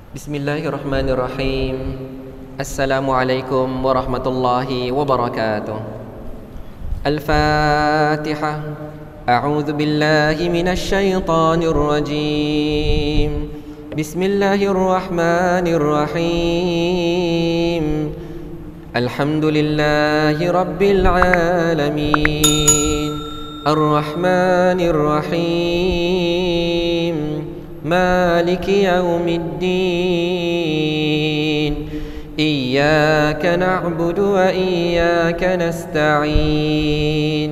Bismillahirrahmanirrahim. Assalamualaikum warahmatullahi wabarakatuh. Al-Fatihah. A'udzu billahi minasy syaithanir rajim. Bismillahirrahmanirrahim. Alhamdulillahi rabbil alamin. Ar-Rahmanir Rahim. مالك يوم الدين إياك نعبد وإياك نستعين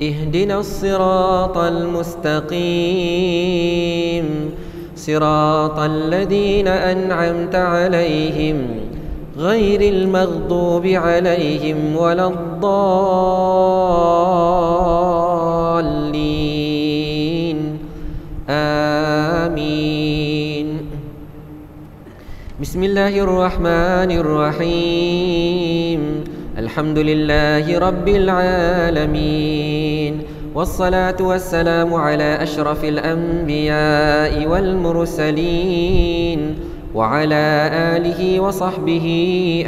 اهدنا الصراط المستقيم صراط الذين أنعمت عليهم غير المغضوب عليهم ولا الضالين آمين. بسم الله الرحمن الرحيم. الحمد لله رب العالمين والصلاة والسلام على أشرف الأنبياء والمرسلين وعلى آله وصحبه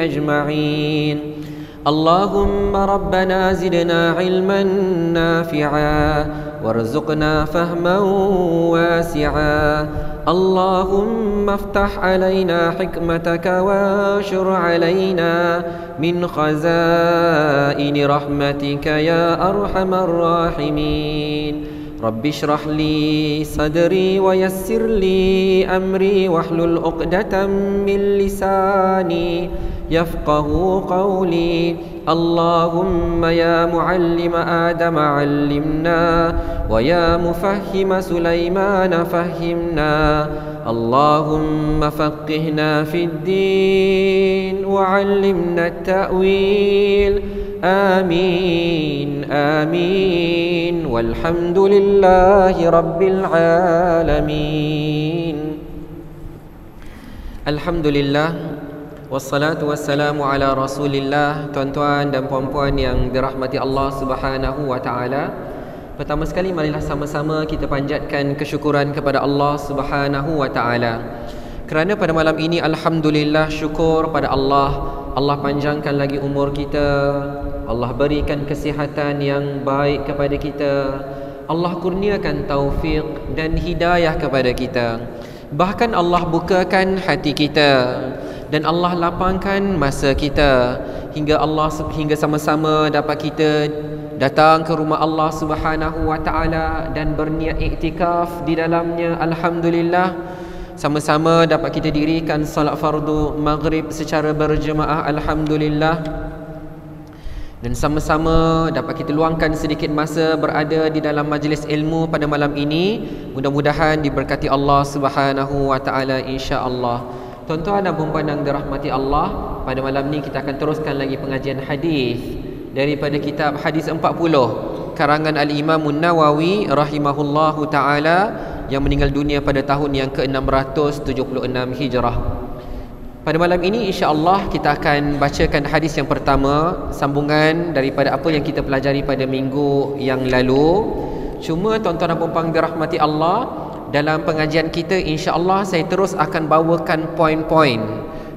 أجمعين. اللهم ربنا زدنا علما نافعا وارزقنا فهما واسعا. اللهم افتح علينا حكمتك وانشر علينا من خزائن رحمتك يا أرحم الراحمين. رب اشرح لي صدري ويسر لي أمري واحلل عقدة من لساني يفقه قولي. اللهم يا معلم آدم علمنا ويا مفهم سليمان فهمنا. اللهم فقهنا في الدين وعلمنا التأويل. آمين آمين والحمد لله رب العالمين. Alhamdulillah. Wassalatu wassalamu ala rasulillah. Tuan-tuan dan puan-puan yang dirahmati Allah subhanahu wa ta'ala, pertama sekali marilah sama-sama kita panjatkan kesyukuran kepada Allah subhanahu wa ta'ala, kerana pada malam ini alhamdulillah, syukur pada Allah. Allah panjangkan lagi umur kita, Allah berikan kesihatan yang baik kepada kita, Allah kurniakan taufik dan hidayah kepada kita. Bahkan Allah bukakan hati kita dan Allah lapangkan masa kita hingga sama-sama dapat kita datang ke rumah Allah Subhanahu wa taala dan berniat iktikaf di dalamnya. Alhamdulillah, sama-sama dapat kita dirikan salat fardu maghrib secara berjemaah. Alhamdulillah. Dan sama-sama dapat kita luangkan sedikit masa berada di dalam majlis ilmu pada malam ini. Mudah-mudahan diberkati Allah Subhanahu wa taala, insya-Allah. Tuan-tuan dan puan-puan yang dirahmati Allah, pada malam ni kita akan teruskan lagi pengajian hadis daripada kitab Hadis 40 karangan Al-Imam An-Nawawi rahimahullahu taala yang meninggal dunia pada tahun yang ke-676 Hijrah. Pada malam ini insya-Allah kita akan bacakan hadis yang pertama, sambungan daripada apa yang kita pelajari pada minggu yang lalu. Cuma tuan-tuan dan puan-puan dirahmati Allah, dalam pengajian kita insya-Allah saya terus akan bawakan poin-poin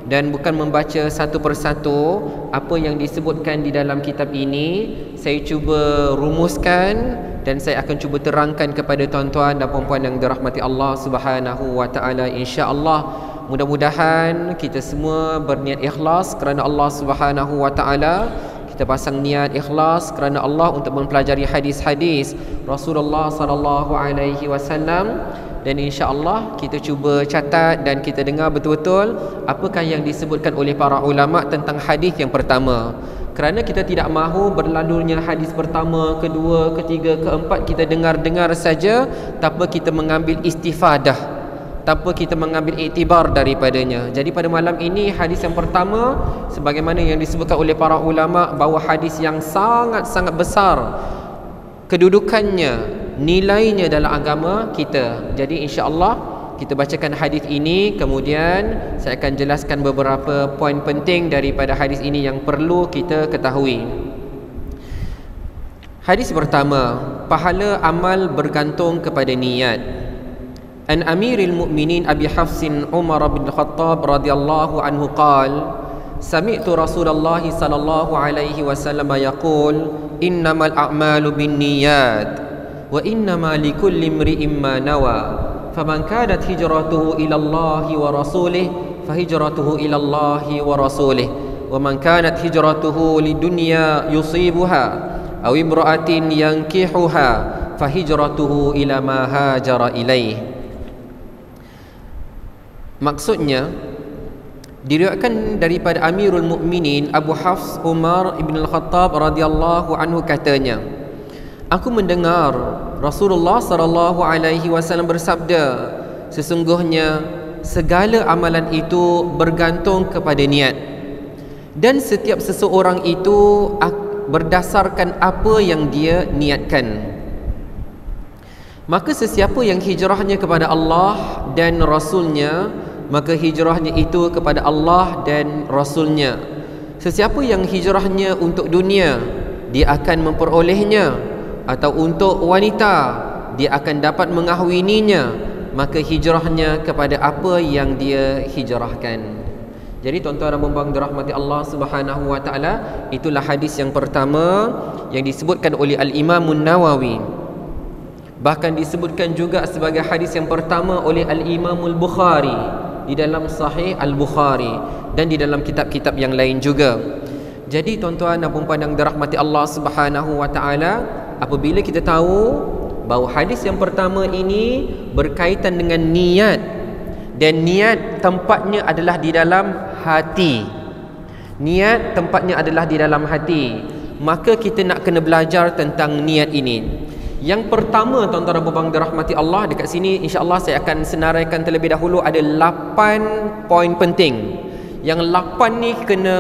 dan bukan membaca satu persatu apa yang disebutkan di dalam kitab ini. Saya cuba rumuskan dan saya akan cuba terangkan kepada tuan-tuan dan puan-puan yang dirahmati Allah Subhanahu wa taala, insya-Allah. Mudah-mudahan kita semua berniat ikhlas kerana Allah Subhanahu wa taala. Kita pasang niat ikhlas kerana Allah untuk mempelajari hadis-hadis Rasulullah sallallahu alaihi wasallam, dan insya-Allah kita cuba catat dan kita dengar betul-betul apakah yang disebutkan oleh para ulama tentang hadis yang pertama. Kerana kita tidak mahu berlalunya hadis pertama, kedua, ketiga, keempat kita dengar-dengar saja tanpa kita mengambil istifadah, tanpa kita mengambil iktibar daripadanya. Jadi pada malam ini hadis yang pertama, sebagaimana yang disebutkan oleh para ulama, bahawa hadis yang sangat-sangat besar kedudukannya, nilainya dalam agama kita. Jadi insya-Allah kita bacakan hadis ini, kemudian saya akan jelaskan beberapa poin penting daripada hadis ini yang perlu kita ketahui. Hadis pertama, pahala amal bergantung kepada niat. an Amiril Mu'minin Abi Hafsin Umar bin Khattab radhiyallahu anhu qala sami'tu Rasulullah sallallahu alaihi wasallam yaqul innamal a'malu binniyat wa innama likulli imri'in ma nawa faman kanat hijratuhu ila Allah wa rasulih fahijratuhu ila Allah wa rasulih wa man kanat hijratuhu lidunya yusibuha aw imra'atin yankihuha fahijratuhu ila ma hajara ilaih. Maksudnya diriwayatkan daripada Amirul Mukminin Abu Hafs Umar ibn al-Khattab radhiyallahu anhu katanya, aku mendengar Rasulullah sallallahu alaihi wasallam bersabda, sesungguhnya segala amalan itu bergantung kepada niat, dan setiap seseorang itu berdasarkan apa yang dia niatkan. Maka sesiapa yang hijrahnya kepada Allah dan Rasulnya, maka hijrahnya itu kepada Allah dan Rasulnya. Sesiapa yang hijrahnya untuk dunia, dia akan memperolehnya, atau untuk wanita, dia akan dapat mengahwininya, maka hijrahnya kepada apa yang dia hijrahkan. Jadi tuan-tuan dan puan-puan dirahmati Allah Subhanahu wa taala, itulah hadis yang pertama yang disebutkan oleh Al-Imam An-Nawawi. Bahkan disebutkan juga sebagai hadis yang pertama oleh Al-Imam Al-Bukhari di dalam Sahih Al-Bukhari dan di dalam kitab-kitab yang lain juga. Jadi tuan-tuan dan puan-puan yang dirahmati Allah Subhanahu wa taala, apabila kita tahu bahawa hadis yang pertama ini berkaitan dengan niat, dan niat tempatnya adalah di dalam hati. Niat tempatnya adalah di dalam hati. Maka kita nak kena belajar tentang niat ini. Yang pertama tuan-tuan dan puan-puan dirahmati Allah, dekat sini insya-Allah saya akan senaraikan terlebih dahulu ada 8 poin penting. Yang 8 ni kena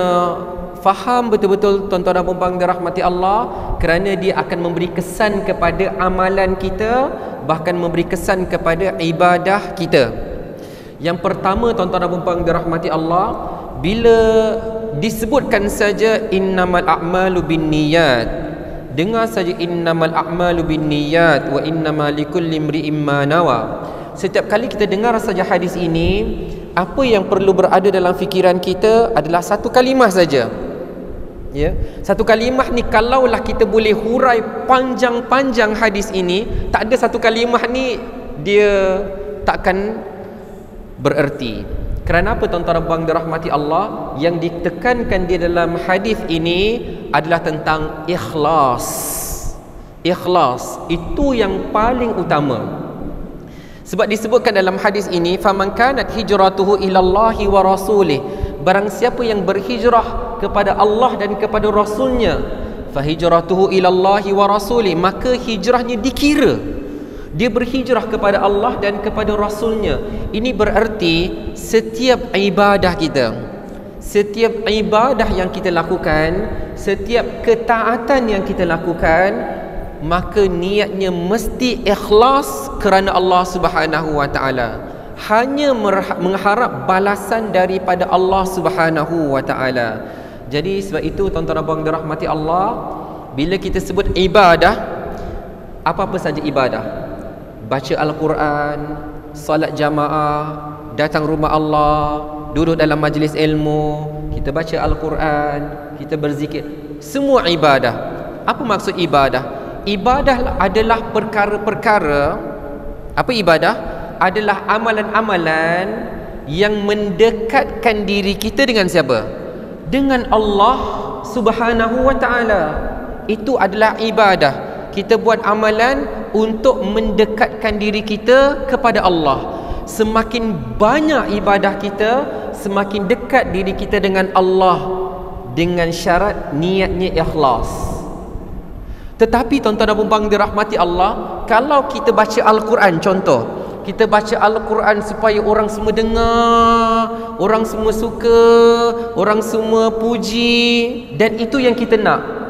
faham betul-betul tuan-tuan dan puan-puan dirahmati Allah, kerana dia akan memberi kesan kepada amalan kita, bahkan memberi kesan kepada ibadah kita. Yang pertama tuan-tuan dan puan-puan dirahmati Allah, bila disebutkan saja innamal a'malu binniyat, dengar saja innamal a'malu binniyat wa innama likulli imri'in ma nawa. Setiap kali kita dengar saja hadis ini, apa yang perlu berada dalam fikiran kita adalah satu kalimah saja. Ya, satu kalimah ni kalaulah kita boleh hurai panjang-panjang hadis ini, tak ada satu kalimah ni dia takkan bererti. Kerana apa tuan-tuan dan puan dirahmati Allah? Yang ditekankan di dalam hadis ini adalah tentang ikhlas. Ikhlas itu yang paling utama. Sebab disebutkan dalam hadis ini, faman kanat hijratuhu ilallahi wa rasulih, barang siapa yang berhijrah kepada Allah dan kepada Rasulnya, fahijratuhu ilallahi wa rasulih, maka hijrahnya dikira dia berhijrah kepada Allah dan kepada Rasulnya. Ini bererti setiap ibadah kita, setiap ibadah yang kita lakukan, setiap ketaatan yang kita lakukan, maka niatnya mesti ikhlas kerana Allah Subhanahu wa taala. Hanya mengharap balasan daripada Allah Subhanahu wa taala. Jadi sebab itu tuan-tuan dan puan dirahmati Allah, bila kita sebut ibadah, apa-apa saja ibadah, baca Al-Quran, salat jamaah, datang rumah Allah, duduk dalam majlis ilmu, kita baca Al-Quran, kita berzikir, semua ibadah. Apa maksud ibadah? Ibadah adalah perkara-perkara, apa ibadah? Adalah amalan-amalan yang mendekatkan diri kita dengan siapa? Dengan Allah Subhanahu wa taala. Itu adalah ibadah. Kita buat amalan untuk mendekatkan diri kita kepada Allah. Semakin banyak ibadah kita, semakin dekat diri kita dengan Allah, dengan syarat niatnya ikhlas. Tetapi tuan-tuan dan puan-puan dirahmati Allah, kalau kita baca Al-Quran, contoh, kita baca Al-Quran supaya orang semua dengar, orang semua suka, orang semua puji, dan itu yang kita nak.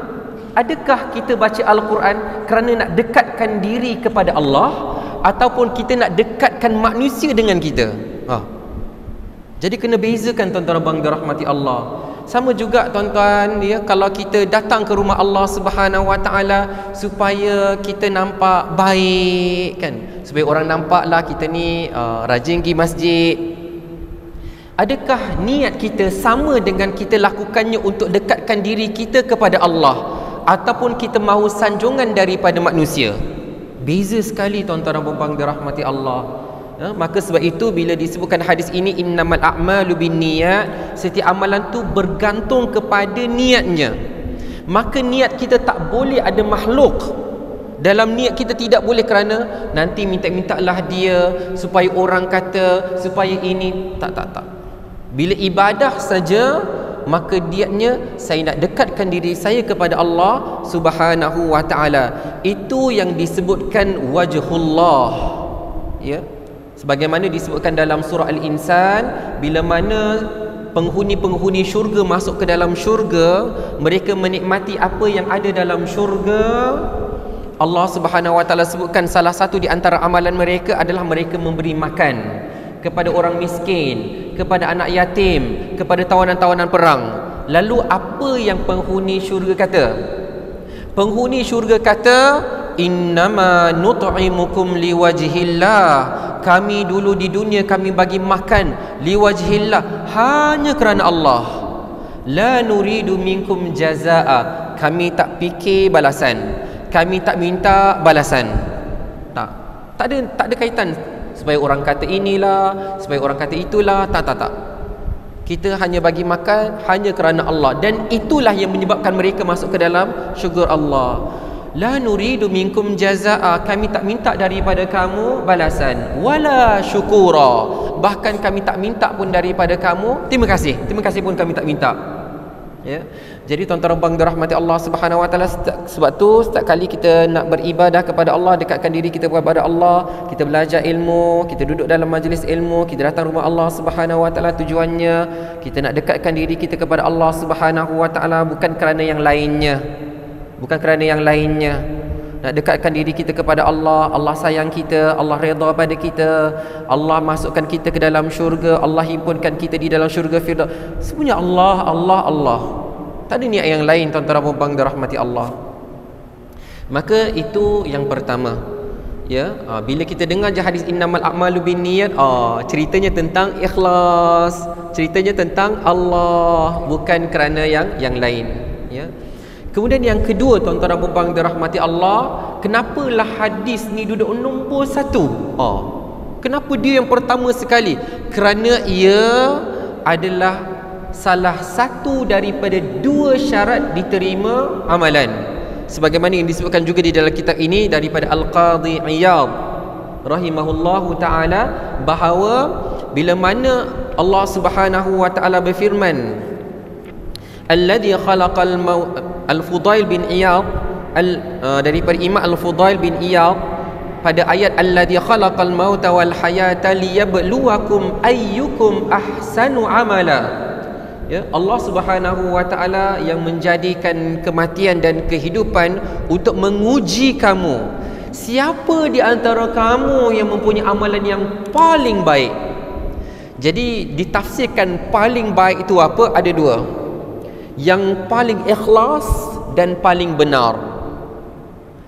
Adakah kita baca Al-Quran kerana nak dekatkan diri kepada Allah, ataupun kita nak dekatkan manusia dengan kita? Jadi kena bezakan tuan-tuan dan puan dirahmati Allah. Sama juga tuan-tuan, ya, kalau kita datang ke rumah Allah Subhanahu Wa Taala supaya kita nampak baik, kan, supaya orang nampaklah kita ni rajin pergi masjid. Adakah niat kita sama dengan kita lakukannya untuk dekatkan diri kita kepada Allah, ataupun kita mahu sanjungan daripada manusia? Beza sekali tuan-tuan dan puan-puan dirahmati Allah. Maka sebab itu bila disebutkan hadis ini, innamal a'malu binniyat, setiap amalan tu bergantung kepada niatnya. Maka niat kita tak boleh ada makhluk dalam niat kita, tidak boleh kerana nanti minta-mintalah dia supaya orang kata, supaya ini. Tak. Bila ibadah saja, maka niatnya saya nak dekatkan diri saya kepada Allah Subhanahu Wa Taala. Itu yang disebutkan wajhullah, ya. Sebagaimana disebutkan dalam surah Al-Insan, bila mana penghuni-penghuni syurga masuk ke dalam syurga, mereka menikmati apa yang ada dalam syurga. Allah Subhanahu Wa Taala sebutkan salah satu di antara amalan mereka adalah mereka memberi makan kepada orang miskin, kepada anak yatim, kepada tawanan-tawanan perang. Lalu apa yang penghuni syurga kata? Penghuni syurga kata, innama nut'imukum liwajhillah. Kami dulu di dunia kami bagi makan liwajhillah, hanya kerana Allah. La nuridu minkum jazaa. Kami tak fikir balasan, kami tak minta balasan. Tak ada kaitan supaya orang kata inilah, supaya orang kata itulah. Tak. Kita hanya bagi makan hanya kerana Allah, dan itulah yang menyebabkan mereka masuk ke dalam syurga Allah. La nuridu minkum jazaa. Kami tak minta daripada kamu balasan, wala syukura. Bahkan kami tak minta pun daripada kamu terima kasih pun kami tak minta, ya. Jadi tuan-tuan dan puan dirahmati Allah Subhanahu Wa Taala, sebab tu setiap kali kita nak beribadah kepada Allah, dekatkan diri kita kepada Allah, kita belajar ilmu, kita duduk dalam majlis ilmu, kita datang rumah Allah Subhanahu Wa Taala, tujuannya kita nak dekatkan diri kita kepada Allah Subhanahu Wa Taala, bukan kerana yang lainnya. Nak dekatkan diri kita kepada Allah. Allah sayang kita, Allah redha pada kita, Allah masukkan kita ke dalam syurga, Allah himpunkan kita di dalam syurga Firdaus. Semuanya Allah. Tak ada niat yang lain tuan-tuan dan puan-puan dirahmati Allah. Maka itu yang pertama, ya. Bila kita dengar je hadis innamal a'malu binniyat, ceritanya tentang ikhlas, ceritanya tentang Allah, bukan kerana yang lain, ya. Kemudian yang kedua tuan-tuan dan puan-puan dirahmati Allah, kenapalah hadis ni duduk nombor satu? Kenapa dia yang pertama sekali? Kerana ia adalah salah satu daripada dua syarat diterima amalan, sebagaimana yang disebutkan juga di dalam kitab ini daripada Al-Qadhi Iyad rahimahullahu ta'ala, bahawa bila mana Allah Subhanahu Wa Ta'ala berfirman, alladhi khalaqal maut, Al-Fudail bin Iyad, daripada Imam Al-Fudail bin Iyad, pada ayat alladhi khalaqal mauta wal hayata liyabluwakum ayyukum ahsanu amala. Ya, Allah Subhanahu Wa Ta'ala yang menjadikan kematian dan kehidupan untuk menguji kamu, siapa di antara kamu yang mempunyai amalan yang paling baik. Jadi ditafsirkan paling baik itu apa? Ada dua, yang paling ikhlas dan paling benar.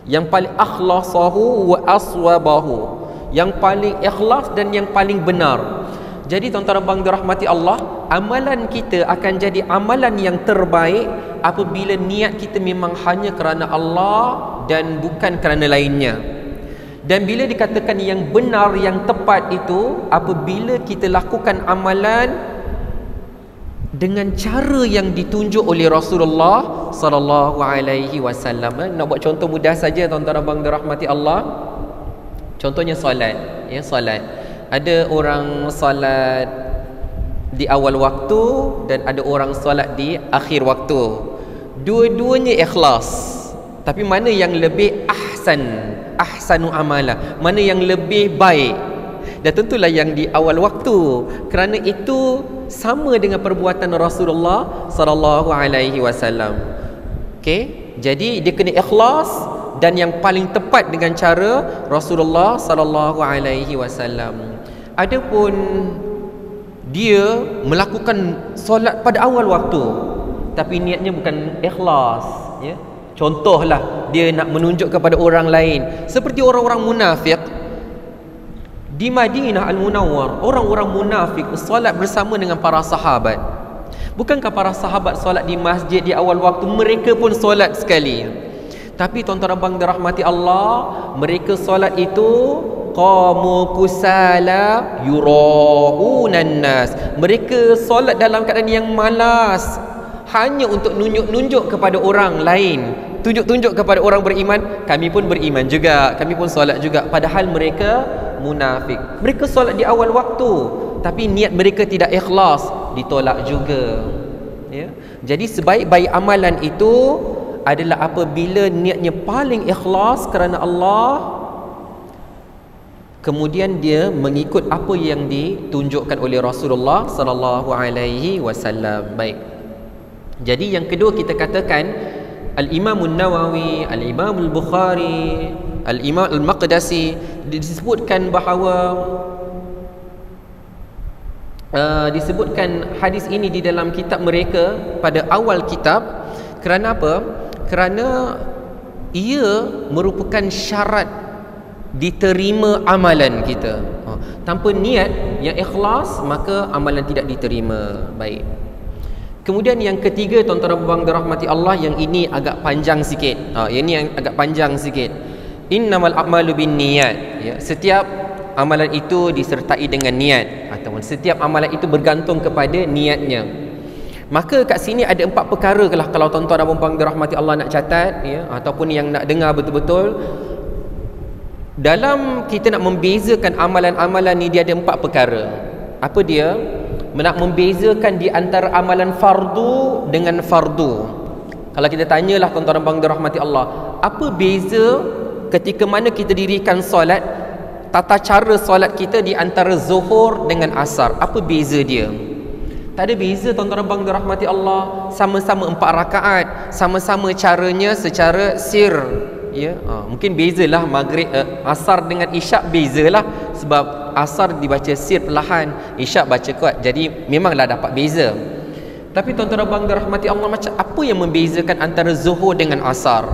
Yang paling akhlasahu wa aswabahu, yang paling ikhlas dan yang paling benar. Jadi tuan-tuan dan puan dirahmati Allah, amalan kita akan jadi amalan yang terbaik apabila niat kita memang hanya kerana Allah dan bukan kerana lainnya. Dan bila dikatakan yang benar, yang tepat itu apabila kita lakukan amalan dengan cara yang ditunjuk oleh Rasulullah sallallahu alaihi wasallam. Nak buat contoh mudah saja tuan-tuan dan puan dirahmati Allah. Contohnya solat, ya, solat. Ada orang solat di awal waktu dan ada orang solat di akhir waktu. Dua-duanya ikhlas. Tapi mana yang lebih ahsanu amala? Mana yang lebih baik? Dan tentulah yang di awal waktu, kerana itu sama dengan perbuatan Rasulullah sallallahu alaihi wasallam. Okey, jadi dia kena ikhlas dan yang paling tepat dengan cara Rasulullah sallallahu alaihi wasallam. Adapun dia melakukan solat pada awal waktu, tapi niatnya bukan ikhlas, ya. Contohlah dia nak menunjuk kepada orang lain, seperti orang-orang munafik di Madinah Al-Munawwar. Orang-orang munafik solat bersama dengan para sahabat. Bukankah para sahabat solat di masjid di awal waktu? Mereka pun solat sekali. Tapi tuan-tuan abang dirahmati Allah, mereka solat itu qamu kusala yuraunan nas. Mereka solat dalam keadaan yang malas, hanya untuk nunjuk-nunjuk kepada orang lain, tunjuk-tunjuk kepada orang beriman, kami pun beriman juga, kami pun solat juga. Padahal mereka munafik. Mereka solat di awal waktu, tapi niat mereka tidak ikhlas, ditolak juga, ya. Jadi sebaik-baik amalan itu adalah apabila niatnya paling ikhlas kerana Allah, kemudian dia mengikut apa yang ditunjukkan oleh Rasulullah sallallahu alaihi wasallam. Baik. Jadi yang kedua kita katakan Al-Imam An-Nawawi, Al-Imam Al-Bukhari, Al-Imam Al-Maqdisi disebutkan bahawa disebutkan hadis ini di dalam kitab mereka pada awal kitab. Kerana apa? Kerana ia merupakan syarat diterima amalan kita. Tanpa niat yang ikhlas, maka amalan tidak diterima. Baik. Kemudian yang ketiga, tuan-tuan dan puan dirahmati Allah, yang ini agak panjang sikit. Yang ini yang agak panjang sikit. Innamal a'malu binniyat. Ya, setiap amalan itu disertai dengan niat, ataupun setiap amalan itu bergantung kepada niatnya. Maka kat sini ada 4 perkara lah kalau tuan-tuan dan puan dirahmati Allah nak catat, ya, ataupun yang nak dengar betul-betul. Dalam kita nak membezakan amalan-amalan ni, dia ada 4 perkara. Apa dia? Nak membezakan di antara amalan fardu dengan fardu. Kalau kita tanyalah tuan-tuan dan puan dirahmati Allah, apa beza ketika mana kita dirikan solat, tata cara solat kita di antara zuhur dengan asar? Apa beza dia? Tak ada beza tuan-tuan dan puan dirahmati Allah. Sama-sama 4 rakaat, sama-sama caranya secara sir, ya. Mungkin bezalah maghrib, asar dengan isyak bezalah, sebab asar dibaca sir perlahan, isyak baca kuat. Jadi memanglah dapat beza. Tapi tuan-tuan dan puan dirahmati Allah, macam apa yang membezakan antara zuhur dengan asar?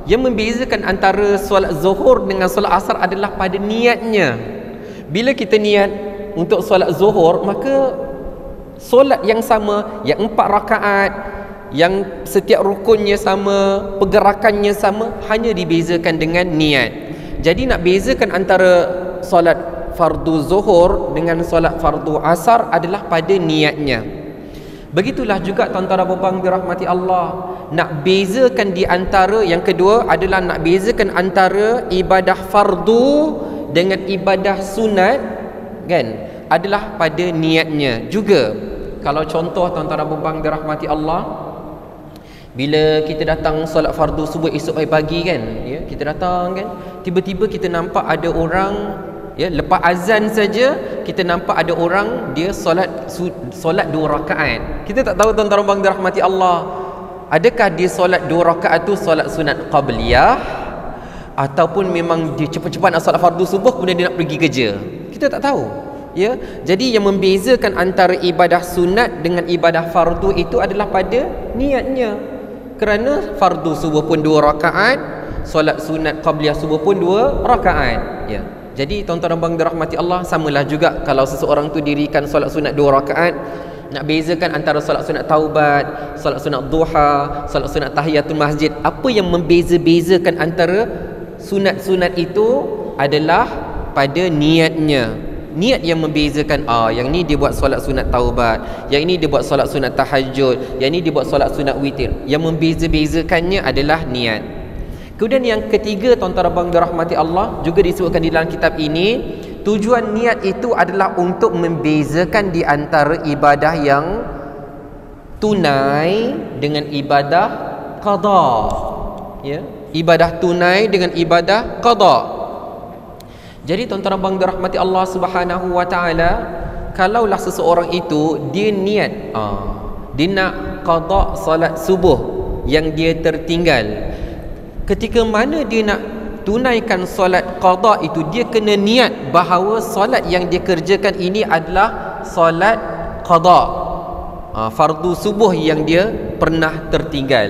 Yang membezakan antara solat zuhur dengan solat asar adalah pada niatnya. Bila kita niat untuk solat zuhur, maka solat yang sama, yang 4 rakaat, yang setiap rukunnya sama, pergerakannya sama, hanya dibezakan dengan niat. Jadi nak bezakan antara solat fardu zuhur dengan solat fardu asar adalah pada niatnya. Begitulah juga tuan-tuan dan puan dirahmati Allah, nak bezakan di antara, yang kedua adalah nak bezakan antara ibadah fardu dengan ibadah sunat, kan, adalah pada niatnya juga. Kalau contoh tuan-tuan dan puan dirahmati Allah, bila kita datang solat fardu subuh esok pagi kan, ya, kita datang kan, tiba-tiba kita nampak ada orang, ya, lepas azan saja kita nampak ada orang dia solat 2 rakaat. Kita tak tahu tuan-tuan dan puan dirahmati Allah, adakah dia solat 2 rakaat tu solat sunat qabliyah, ataupun memang dia cepat-cepat nak solat fardu subuh kemudian dia nak pergi kerja. Kita tak tahu. Ya, jadi yang membezakan antara ibadah sunat dengan ibadah fardu itu adalah pada niatnya. Kerana fardu subuh pun 2 rakaat, solat sunat qabliyah subuh pun 2 rakaat. Ya. Jadi tuan-tuan dan puan dirahmati Allah, samalah juga kalau seseorang tu dirikan solat sunat 2 rakaat, nak bezakan antara solat sunat taubat, solat sunat duha, solat sunat tahiyatul masjid. Apa yang membeza-bezakan antara sunat-sunat itu adalah pada niatnya. Niat yang membezakan, yang ni dia buat solat sunat taubat, yang ini dia buat solat sunat tahajud, yang ini dia buat solat sunat witir. Yang membeza-bezakannya adalah niat. Kemudian yang ketiga, tuan-tuan dan puan dirahmati Allah, juga disebutkan di dalam kitab ini, tujuan niat itu adalah untuk membezakan di antara ibadah yang tunai dengan ibadah qada. Ya, ibadah tunai dengan ibadah qada. Jadi tuan-tuan dan puan dirahmati Allah Subhanahu wa taala, kalaulah seseorang itu dia niat dia nak qada solat subuh yang dia tertinggal, ketika mana dia nak tunaikan solat qada itu, dia kena niat bahawa solat yang dia kerjakan ini adalah solat qada, fardu subuh yang dia pernah tertinggal.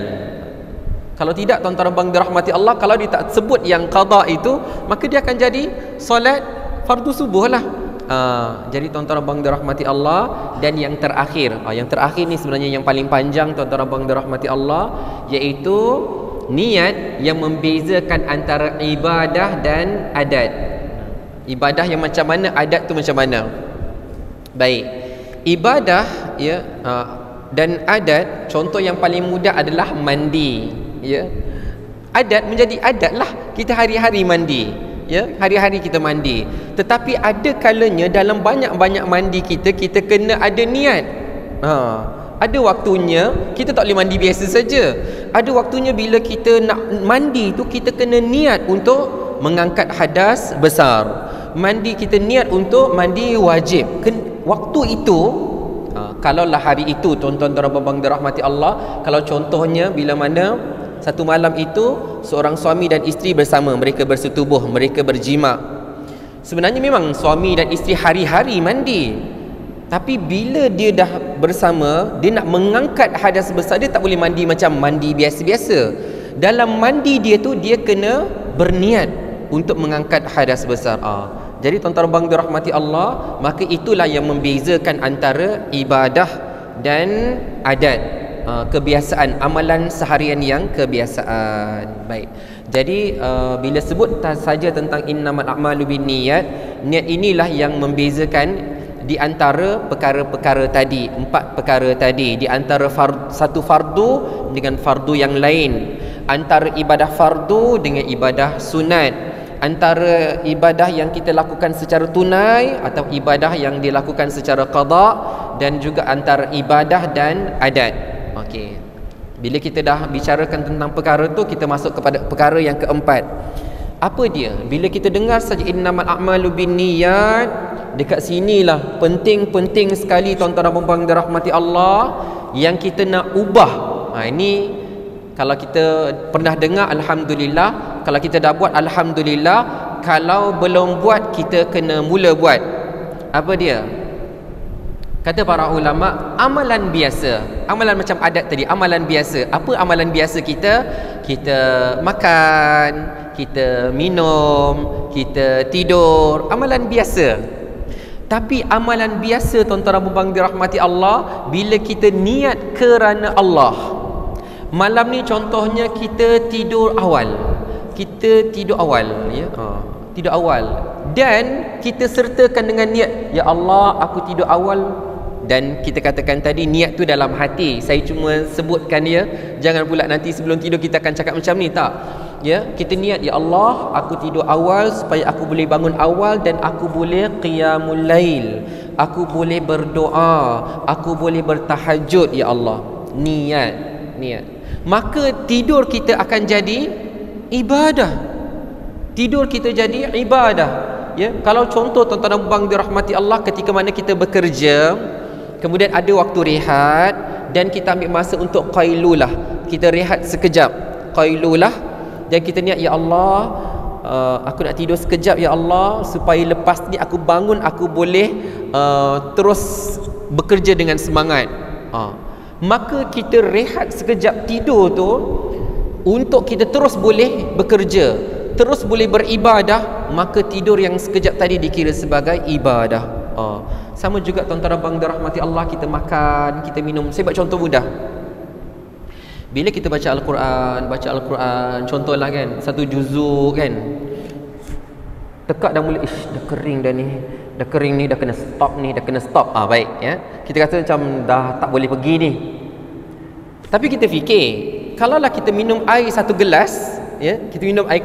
Kalau tidak, tuan-tuan abang dirahmati Allah, kalau dia tak sebut yang qada itu, maka dia akan jadi solat fardu subuh lah. Jadi tuan-tuan abang dirahmati Allah. Dan yang terakhir, yang terakhir ni sebenarnya yang paling panjang tuan-tuan abang dirahmati Allah, iaitu niat yang membezakan antara ibadah dan adat. Ibadah yang macam mana, adat tu macam mana. Baik, ibadah ya dan adat, contoh yang paling mudah adalah mandi. Ya, adat menjadi adat lah, kita hari-hari mandi. Ya, hari-hari kita mandi. Tetapi ada kalanya dalam banyak-banyak mandi kita kena ada niat. Ada waktunya kita tak boleh mandi biasa saja. Ada waktunya bila kita nak mandi tu kita kena niat untuk mengangkat hadas besar. Mandi kita niat untuk mandi wajib. Waktu itu, kalaulah hari itu tuan-tuan dan abang dirahmati Allah, kalau contohnya bila mana satu malam itu seorang suami dan isteri bersama, mereka bersetubuh, mereka berjima. Sebenarnya memang suami dan isteri hari-hari mandi, tapi bila dia dah bersama, dia nak mengangkat hadas besar, dia tak boleh mandi macam mandi biasa-biasa. Dalam mandi dia tu, dia kena berniat untuk mengangkat hadas besar. Jadi tuan-tuan abang dirahmati Allah, maka itulah yang membezakan antara ibadah dan adat. Kebiasaan, amalan seharian yang kebiasaan. Baik. Jadi bila sebut saja tentang innamal a'malu binniyat, niat inilah yang membezakan di antara perkara-perkara tadi, 4 perkara tadi, di antara satu fardu dengan fardu yang lain, antara ibadah fardu dengan ibadah sunat, antara ibadah yang kita lakukan secara tunai atau ibadah yang dilakukan secara qada, dan juga antara ibadah dan adat. Okey. Bila kita dah bicarakan tentang perkara tu, kita masuk kepada perkara yang keempat. Apa dia? Bila kita dengar saja innamal a'malu binniyat, dekat sinilah penting sekali tuan-tuan dan puan-puan dirahmati Allah, yang kita nak ubah. Ini kalau kita pernah dengar, alhamdulillah. Kalau kita dah buat, alhamdulillah. Kalau belum buat, kita kena mula buat. Apa dia? Kata para ulama, amalan biasa. Amalan macam adat tadi, amalan biasa. Apa amalan biasa kita? Kita makan, kita minum, kita tidur. Amalan biasa. Tapi amalan biasa tuan-tuan dan puan-puan dirahmati Allah, bila kita niat kerana Allah. Malam ni contohnya kita tidur awal. Kita tidur awal, ya. Tidur awal. Dan kita sertakan dengan niat, ya Allah, aku tidur awal. Dan kita katakan tadi, niat tu dalam hati. Saya cuma sebutkan dia. Jangan pula nanti sebelum tidur kita akan cakap macam ni, tak. Ya, kita niat, ya Allah, aku tidur awal supaya aku boleh bangun awal dan aku boleh qiyamul lail. Aku boleh berdoa, aku boleh bertahajud, ya Allah. Niat. Maka tidur kita akan jadi ibadah. Tidur kita jadi ibadah. Ya, kalau contoh tuan-tuan dan puan dirahmati Allah, ketika mana kita bekerja, kemudian ada waktu rehat dan kita ambil masa untuk qailulah. Kita rehat sekejap, qailulah, dan kita niat, ya Allah, aku nak tidur sekejap, ya Allah, supaya lepas ni aku bangun, aku boleh terus bekerja dengan semangat. Maka kita rehat sekejap tidur tu untuk kita terus boleh bekerja, terus boleh beribadah. Maka tidur yang sekejap tadi dikira sebagai ibadah. Sama juga tuan-tuan abang dirahmati Allah, kita makan, kita minum. Saya buat contoh mudah. Bila kita baca Al-Quran, contohlah kan, satu juzuk kan, tekak dah mula, dah kering dah ni, dah kena stop. Baik, ya. Kita kata macam dah tak boleh pergi ni. Tapi kita fikir, kalaulah kita minum air satu gelas, ya, kita minum air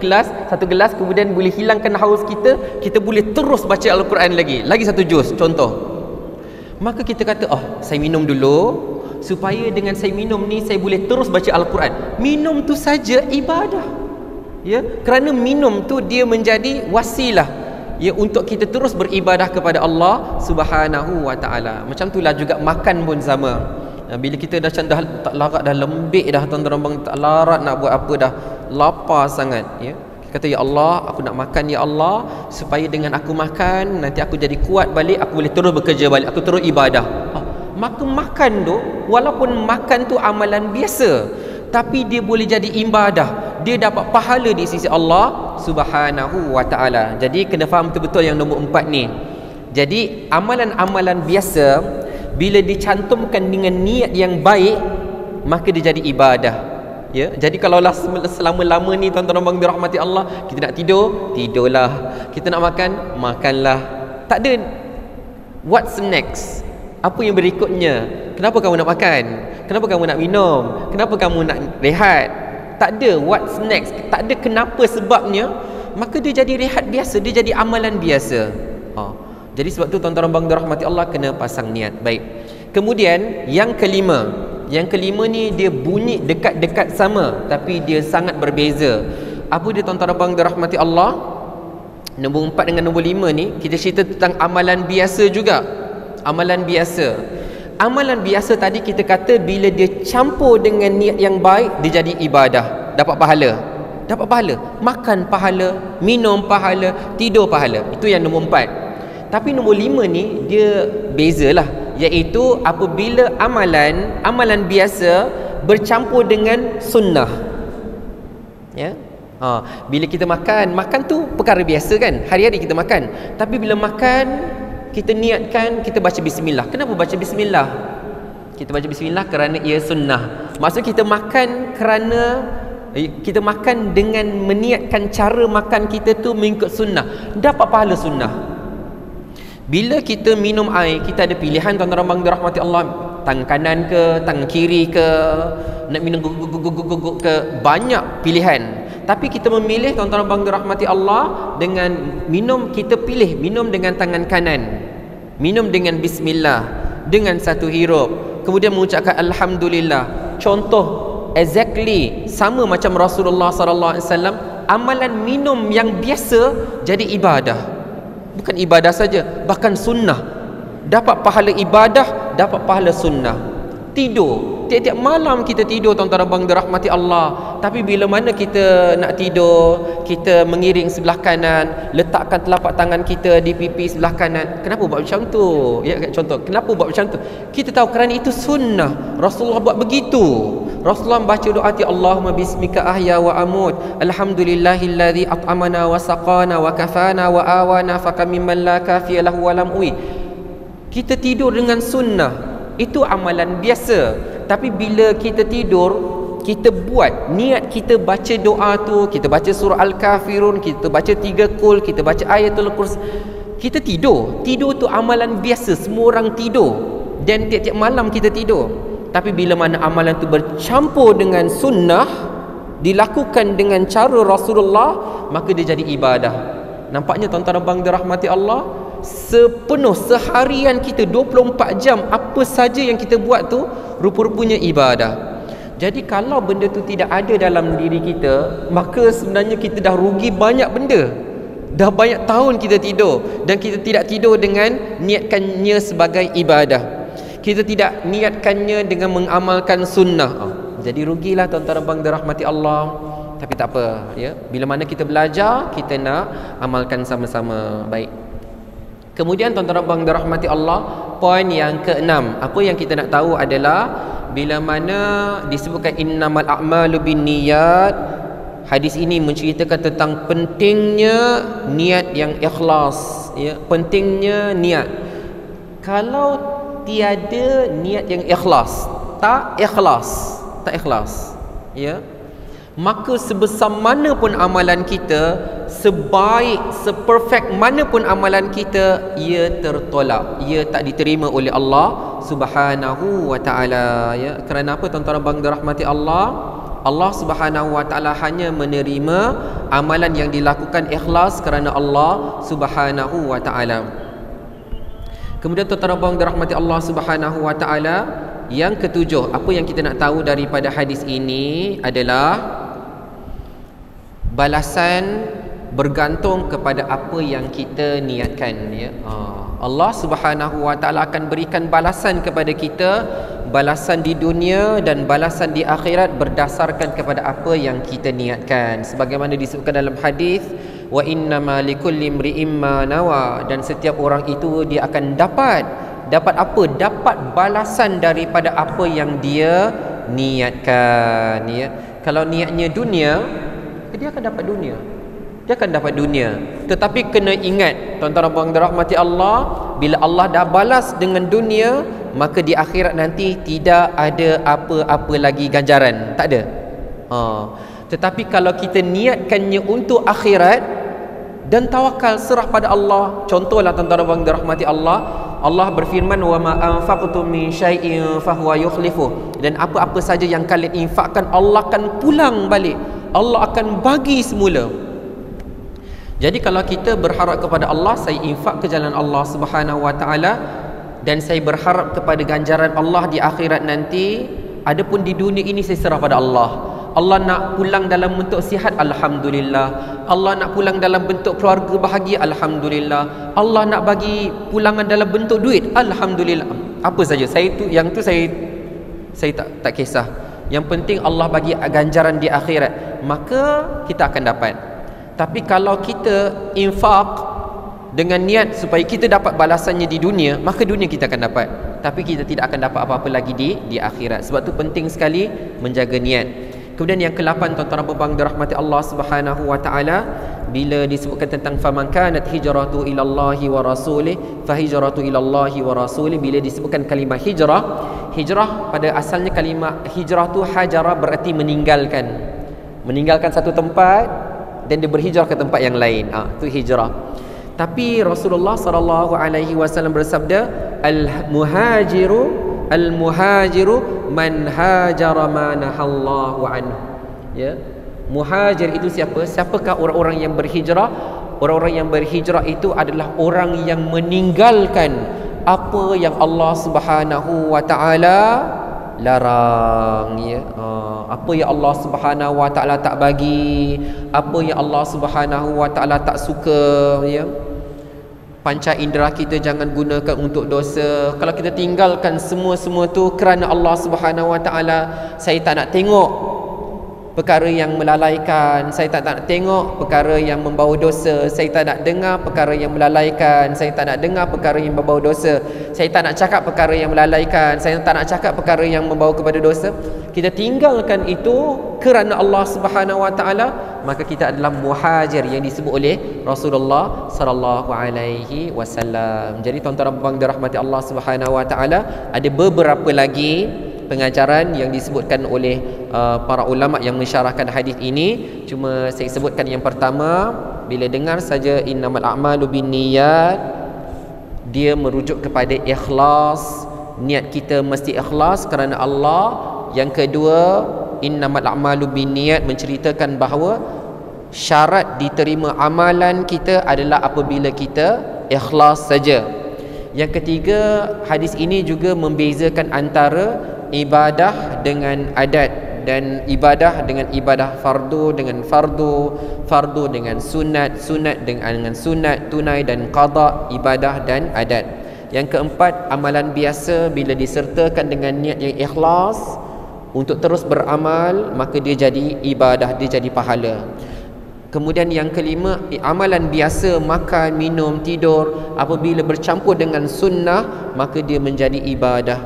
satu gelas, kemudian boleh hilangkan haus kita boleh terus baca Al-Quran lagi satu juz, contoh. Maka kita kata, saya minum dulu, supaya dengan saya minum ni saya boleh terus baca Al-Quran. Minum tu saja ibadah, ya, kerana minum tu dia menjadi wasilah, ya, untuk kita terus beribadah kepada Allah Subhanahu wa ta'ala. Macam itulah juga makan pun sama. Bila kita dah tak larat, dah lembik dah, tuan-tuan abang, tak larat nak buat apa dah, lapar sangat, ya, kata, ya Allah, aku nak makan, ya Allah, supaya dengan aku makan nanti aku jadi kuat balik, aku boleh terus bekerja balik, aku terus ibadah. maka makan tu, walaupun makan tu amalan biasa, tapi dia boleh jadi ibadah, dia dapat pahala di sisi Allah Subhanahu wa ta'ala. Jadi kena faham betul-betul yang nombor 4 ni. Jadi amalan-amalan biasa bila dicantumkan dengan niat yang baik, maka dia jadi ibadah. Ya, jadi kalaulah selama-lama ni tuan-tuan dan puan dirahmati Allah, kita nak tidur, tidurlah. Kita nak makan, makanlah. Tak ada what's next. Apa yang berikutnya? Kenapa kamu nak makan? Kenapa kamu nak minum? Kenapa kamu nak rehat? Tak ada what's next. Tak ada kenapa sebabnya. Maka dia jadi rehat biasa, dia jadi amalan biasa. Jadi sebab tu tuan-tuan dan puan dirahmati Allah, kena pasang niat. Baik. Kemudian yang kelima. Yang kelima ni dia bunyi dekat-dekat sama, tapi dia sangat berbeza. Apa dia tuan-tuan dan puan dirahmati Allah? Nombor 4 dengan nombor 5 ni kita cerita tentang amalan biasa juga. Amalan biasa. Amalan biasa tadi kita kata bila dia campur dengan niat yang baik, dia jadi ibadah, dapat pahala. Dapat pahala. Makan pahala, minum pahala, tidur pahala. Itu yang nombor 4. Tapi nombor 5 ni dia bezalah, iaitu apabila amalan biasa bercampur dengan sunnah. Ya. Bila kita makan tu perkara biasa kan, hari-hari kita makan. Tapi bila makan, kita niatkan kita baca bismillah. Kenapa baca bismillah? Kita baca bismillah kerana ia sunnah. Maksud kita makan kerana kita makan dengan meniatkan cara makan kita tu mengikut sunnah, dapat pahala sunnah. Bila kita minum air, kita ada pilihan tuan-tuan dan puan dirahmati Allah, tangan kanan ke, tangan kiri ke, nak minum guguk ke, banyak pilihan. Tapi kita memilih tuan-tuan dan puan dirahmati Allah dengan minum, kita pilih minum dengan tangan kanan. Minum dengan bismillah, dengan satu hirup, kemudian mengucapkan alhamdulillah. Contoh exactly sama macam Rasulullah sallallahu alaihi wasallam, amalan minum yang biasa jadi ibadah. Bukan ibadah saja, bahkan sunnah. Dapat pahala ibadah, dapat pahala sunnah. Tidur, tiap-tiap malam kita tidur tuan-tuan dan puan dirahmati Allah. Tapi bila mana kita nak tidur, kita mengiring sebelah kanan, letakkan telapak tangan kita di pipi sebelah kanan. Kenapa buat macam tu? Ya, contoh, kenapa buat macam tu? Kita tahu kerana itu sunnah. Rasulullah buat begitu. Rasulullah baca doa Allahumma bismika ahya wa amut, alhamdulillahilladzi at'amana wa saqana wa kafana wa awana fakam mimman la kafiya lahu wa lam uwi. Kita tidur dengan sunnah, itu amalan biasa. Tapi bila kita tidur, kita buat niat, kita baca doa tu, kita baca surah Al-Kafirun, kita baca 3 Qul, kita baca ayatul kursi, kita tidur. Tidur tu amalan biasa, semua orang tidur, dan tiap-tiap malam kita tidur. Tapi bila mana amalan tu bercampur dengan sunnah, dilakukan dengan cara Rasulullah, maka dia jadi ibadah. Nampaknya tuan-tuan dan puan dirahmati Allah, sepenuh seharian kita 24 jam, apa saja yang kita buat tu rupa-rupanya ibadah. Jadi kalau benda tu tidak ada dalam diri kita, maka sebenarnya kita dah rugi banyak benda. Dah banyak tahun kita tidur, dan kita tidak tidur dengan niatkannya sebagai ibadah. Kita tidak niatkannya dengan mengamalkan sunnah. Jadi rugilah tuan-tuan dan puan dirahmati Allah. Tapi tak apa, ya. Bila mana kita belajar, kita nak amalkan sama-sama. Baik. Kemudian tuan-tuan dan puan dirahmati Allah, poin yang ke-6, apa yang kita nak tahu adalah bila mana disebutkan innamal a'malu binniyat, hadis ini menceritakan tentang pentingnya niat yang ikhlas, ya. Pentingnya niat. Kalau tiada niat yang ikhlas, tak ikhlas, ya, maka sebesar mana pun amalan kita, sebaik, seperfect mana pun amalan kita, ia tertolak, ia tak diterima oleh Allah Subhanahu wa ta'ala, ya. Kerana apa tuan-tuan dan puan dirahmati Allah? Allah Subhanahu wa ta'ala hanya menerima amalan yang dilakukan ikhlas kerana Allah Subhanahu wa ta'ala. Kemudian tuan-tuan dan puan dirahmati Allah Subhanahu wa ta'ala, yang ketujuh, apa yang kita nak tahu daripada hadis ini adalah balasan bergantung kepada apa yang kita niatkan, ya. Allah Subhanahu wa ta'ala akan berikan balasan kepada kita, balasan di dunia dan balasan di akhirat berdasarkan kepada apa yang kita niatkan. Sebagaimana disebutkan dalam hadis, wa innama likulli imri'in ma nawa, dan setiap orang itu dia akan dapat dapat apa? Dapat balasan daripada apa yang dia niatkan, ya. Kalau niatnya dunia, dia akan dapat dunia. Dia akan dapat dunia. Tetapi kena ingat, tuan-tuan dan puan dirahmati Allah, bila Allah dah balas dengan dunia, maka di akhirat nanti tidak ada apa-apa lagi ganjaran. Tak ada. Tetapi kalau kita niatkannya untuk akhirat dan tawakal, serah pada Allah. Contohlah tuan-tuan dan puan dirahmati Allah, Allah berfirman, wa ma anfaqtum min syai'in fahuwa yukhlifu. Dan apa-apa saja yang kalian infakkan, Allah akan pulang balik, Allah akan bagi semula. Jadi kalau kita berharap kepada Allah, saya infak ke jalan Allah Subhanahu wa taala, dan saya berharap kepada ganjaran Allah di akhirat nanti. Adapun di dunia ini saya serah pada Allah. Allah nak pulang dalam bentuk sihat, alhamdulillah. Allah nak pulang dalam bentuk keluarga bahagia, alhamdulillah. Allah nak bagi pulangan dalam bentuk duit, alhamdulillah. Apa saja, saya tak kisah. Yang penting Allah bagi ganjaran di akhirat, maka kita akan dapat. Tapi kalau kita infak dengan niat supaya kita dapat balasannya di dunia, maka dunia kita akan dapat, tapi kita tidak akan dapat apa-apa lagi di akhirat. Sebab tu penting sekali menjaga niat. Kemudian yang ke-8, tuan-tuan dan puan dirahmati Allah Subhanahu wa taala, bila disebutkan tentang faman kanat hijratu ilallahi wa rasulih fa hijratu ilallahi wa rasulih, bila disebutkan kalimah hijrah pada asalnya kalimah hijrah tu hajara, berarti meninggalkan satu tempat dan dia berhijrah ke tempat yang lain. Itu hijrah. Tapi Rasulullah sallallahu alaihi wasallam bersabda, al-muhajiru man hajara ma nahallahu anhu. Ya. Muhajir itu siapa? Siapakah orang-orang yang berhijrah? Orang-orang yang berhijrah itu adalah orang yang meninggalkan apa yang Allah Subhanahu wa taala larang, ya. Apa yang Allah Subhanahu wa taala tak bagi, apa yang Allah Subhanahu wa taala tak suka, ya. Panca indera kita jangan gunakan untuk dosa. Kalau kita tinggalkan semua tu kerana Allah Subhanahu wa taala, saya tak nak tengok perkara yang melalaikan, saya tak nak tengok perkara yang membawa dosa, saya tak nak dengar perkara yang melalaikan, saya tak nak dengar perkara yang membawa dosa, saya tak nak cakap perkara yang melalaikan, saya tak nak cakap perkara yang membawa kepada dosa. Kita tinggalkan itu kerana Allah Subhanahu wa taala, maka kita adalah muhajir yang disebut oleh Rasulullah sallallahu alaihi wasallam. Jadi tuan-tuan dan puan dirahmati Allah Subhanahu wa taala, ada beberapa lagi pengajaran yang disebutkan oleh para ulama yang mensyarahkan hadis ini. Cuma saya sebutkan yang pertama, bila dengar saja innamal a'malu binniyat, dia merujuk kepada ikhlas. Niat kita mesti ikhlas kerana Allah. Yang kedua, innamal a'malu binniyat menceritakan bahawa syarat diterima amalan kita adalah apabila kita ikhlas saja. Yang ketiga, hadis ini juga membezakan antara ibadah dengan adat, dan ibadah dengan ibadah fardu dengan fardu dengan sunat dengan sunat, tunai dan qada, ibadah dan adat. Yang keempat, amalan biasa bila disertakan dengan niat yang ikhlas untuk terus beramal, maka dia jadi ibadah, dia jadi pahala. Kemudian yang kelima, amalan biasa makan, minum, tidur, apabila bercampur dengan sunnah, maka dia menjadi ibadah,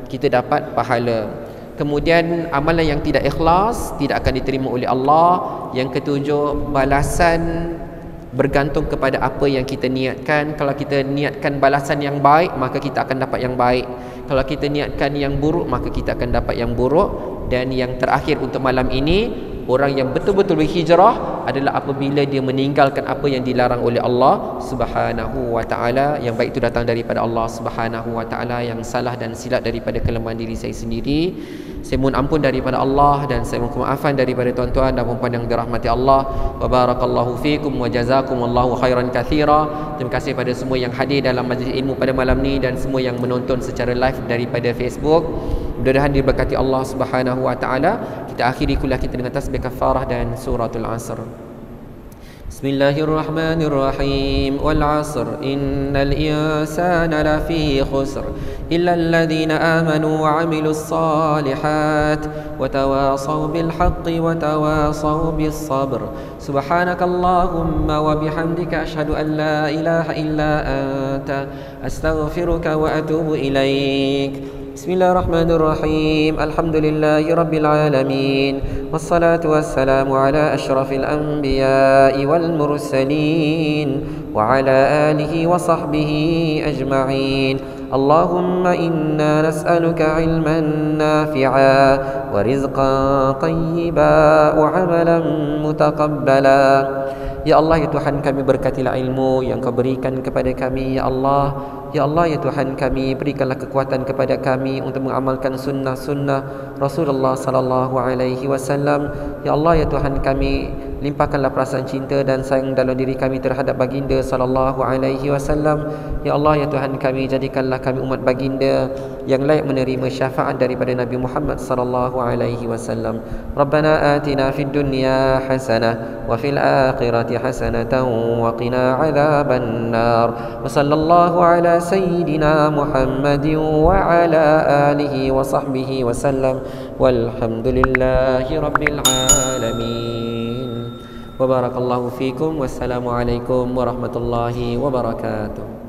kita dapat pahala. Kemudian amalan yang tidak ikhlas tidak akan diterima oleh Allah. Yang ketujuh, balasan bergantung kepada apa yang kita niatkan. Kalau kita niatkan balasan yang baik, maka kita akan dapat yang baik. Kalau kita niatkan yang buruk, maka kita akan dapat yang buruk. Dan yang terakhir untuk malam ini, orang yang betul-betul berhijrah adalah apabila dia meninggalkan apa yang dilarang oleh Allah Subhanahu wa taala. Yang baik itu datang daripada Allah Subhanahu wa taala, yang salah dan silap daripada kelemahan diri saya sendiri. Saya mohon ampun daripada Allah, dan saya mohon kemaafan daripada tuan-tuan dan puan-puan yang dirahmati Allah. Wa barakallahu fikum wa jazakumullahu khairan katsira. Terima kasih pada semua yang hadir dalam majlis ilmu pada malam ni, dan semua yang menonton secara live daripada Facebook. Mudah-mudahan diberkati Allah Subhanahu wa taala. Kita akhiri kuliah kita dengan tasbih kafarah dan suratul Asr. بسم الله الرحمن الرحيم والعصر إن الإنسان لفي خسر إلا الذين آمنوا وعملوا الصالحات وتواصوا بالحق وتواصوا بالصبر سبحانك اللهم وبحمدك أشهد أن لا إله إلا أنت أستغفرك وأتوب إليك بسم الله الرحمن الرحيم الحمد لله رب العالمين والصلاة والسلام على أشرف الأنبياء والمرسلين وعلى آله وصحبه أجمعين اللهم إنا نسألك علما نافعا ورزقا طيبا وعملا متقبلا Ya Allah, ya Tuhan kami, berkatilah ilmu yang Kau berikan kepada kami, ya Allah. Ya Allah, ya Tuhan kami, berikanlah kekuatan kepada kami untuk mengamalkan sunnah-sunnah Rasulullah sallallahu alaihi wasallam. Ya Allah, ya Tuhan kami, limpahkanlah perasaan cinta dan sayang dalam diri kami terhadap baginda sallallahu alaihi wasallam. Ya Allah, ya Tuhan kami, jadikanlah kami umat baginda yang layak menerima syafaat daripada Nabi Muhammad sallallahu alaihi wasallam. Rabbana atina fid dunya hasanah wa fil akhirati hasanatan wa qina adzaban nar. Wa sallallahu ala sayyidina Muhammadin wa ala alihi wa sahbihi wa sallam. Walhamdulillahi rabbil alamin. Wa barakallahu fikum. Wassalamu alaikum warahmatullahi wabarakatuh.